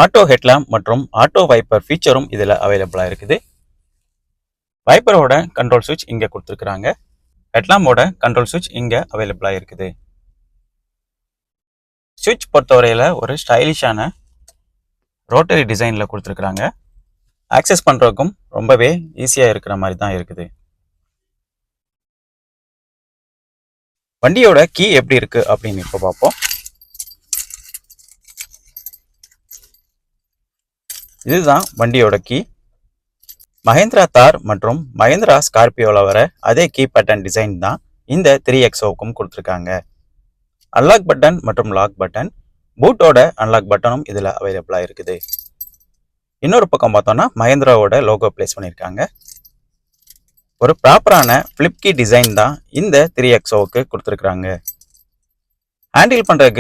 Auto headlamp மற்றும் auto wiper ஃபீச்சரும் இதில் அவைலபிளாக இருக்குது. வைப்பரோட கண்ட்ரோல் சுவிட்ச் இங்கே கொடுத்துருக்குறாங்க. ஹெட்லாம்போட கண்ட்ரோல் சுவிட்ச் இங்கே அவைலபிளாக இருக்குது. சுவிட்ச் பொறுத்தவரையில் ஒரு ஸ்டைலிஷான ரோட்டரி டிசைனில் கொடுத்துருக்குறாங்க. ஆக்சஸ் பண்ணுறதுக்கும் ரொம்பவே ஈஸியாக இருக்கிற மாதிரி தான் இருக்குது. வண்டியோட கீ எப்படி இருக்குது அப்படின்னு இப்போ பார்ப்போம். இதுதான் வண்டியோட கீ. மஹேந்திரா தார் மற்றும் மஹேந்திரா ஸ்கார்பியோவில் வர அதே கீ பேட்டர்ன் டிசைன் தான் இந்த 3XOவுக்கும் கொடுத்துருக்காங்க. அன்லாக் பட்டன் மற்றும் லாக் பட்டன், பூட்டோட அன்லாக் பட்டனும் இதில் அவைலபிளாக இருக்குது. இன்னொரு பக்கம் பார்த்தோம்னா மஹேந்திராவோட லோகோ பிளேஸ் பண்ணியிருக்காங்க. ஒரு ப்ராப்பரான ஃபிளிப் கீ டிசைன் தான் இந்த 3XOவுக்கு கொடுத்துருக்குறாங்க. ஹேண்டில் பண்ணுறதுக்கு